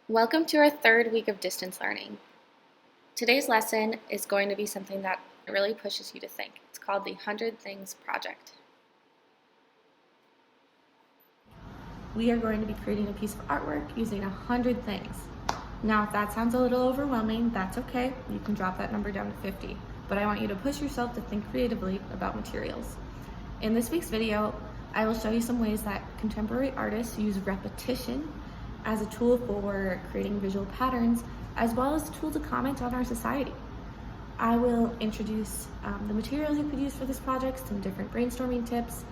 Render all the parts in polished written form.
Welcome to our third week of distance learning. Today's lesson is going to be something that really pushes you to think. It's called the 100 Things Project. We are going to be creating a piece of artwork using 100 things. Now, if that sounds a little overwhelming, that's okay. You can drop that number down to 50. But I want you to push yourself to think creatively about materials. In this week's video, I will show you some ways that contemporary artists use repetition as a tool for creating visual patterns, as well as a tool to comment on our society. I will introduce the materials you could use for this project, some different brainstorming tips,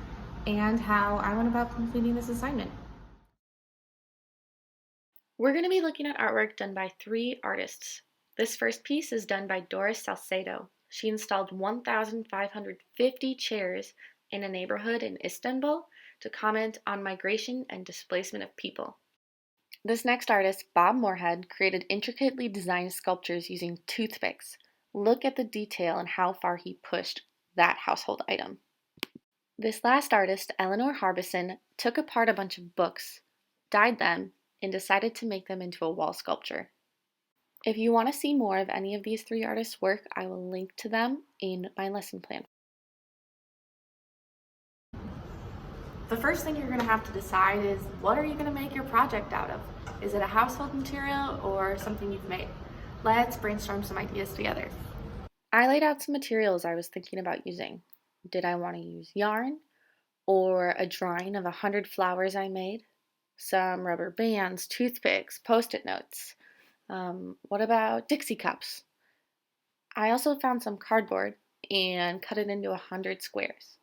and how I went about completing this assignment. We're going to be looking at artwork done by 3 artists. This first piece is done by Doris Salcedo. She installed 1,550 chairs in a neighborhood in Istanbul to comment on migration and displacement of people. This next artist, Bob Moorhead, created intricately designed sculptures using toothpicks. Look at the detail and how far he pushed that household item. This last artist, Eleanor Harbison, took apart a bunch of books, dyed them, and decided to make them into a wall sculpture. If you want to see more of any of these 3 artists' work, I will link to them in my lesson plan. The first thing you're going to have to decide is, what are you going to make your project out of? Is it a household material or something you've made? Let's brainstorm some ideas together. I laid out some materials I was thinking about using. Did I want to use yarn or a drawing of 100 flowers I made? Some rubber bands, toothpicks, post-it notes. What about Dixie cups? I also found some cardboard and cut it into 100 squares.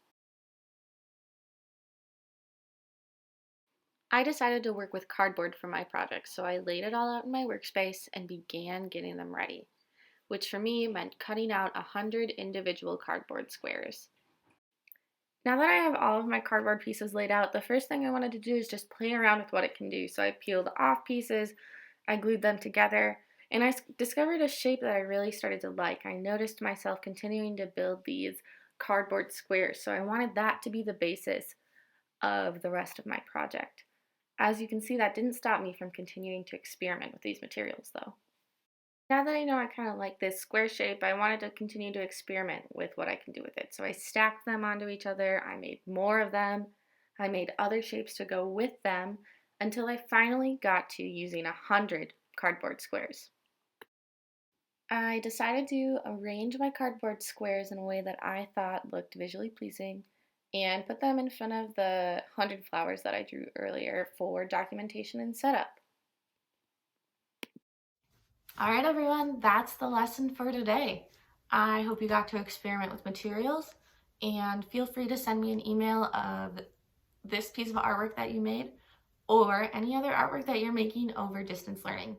I decided to work with cardboard for my project, so I laid it all out in my workspace and began getting them ready, which for me meant cutting out 100 individual cardboard squares. Now that I have all of my cardboard pieces laid out, the first thing I wanted to do is just play around with what it can do. So I peeled off pieces, I glued them together, and I discovered a shape that I really started to like. I noticed myself continuing to build these cardboard squares, so I wanted that to be the basis of the rest of my project. As you can see, that didn't stop me from continuing to experiment with these materials though. Now that I know I kind of like this square shape, I wanted to continue to experiment with what I can do with it. So I stacked them onto each other, I made more of them, I made other shapes to go with them, until I finally got to using 100 cardboard squares. I decided to arrange my cardboard squares in a way that I thought looked visually pleasing and put them in front of the 100 flowers that I drew earlier for documentation and setup. All right, everyone, that's the lesson for today. I hope you got to experiment with materials, and feel free to send me an email of this piece of artwork that you made or any other artwork that you're making over distance learning.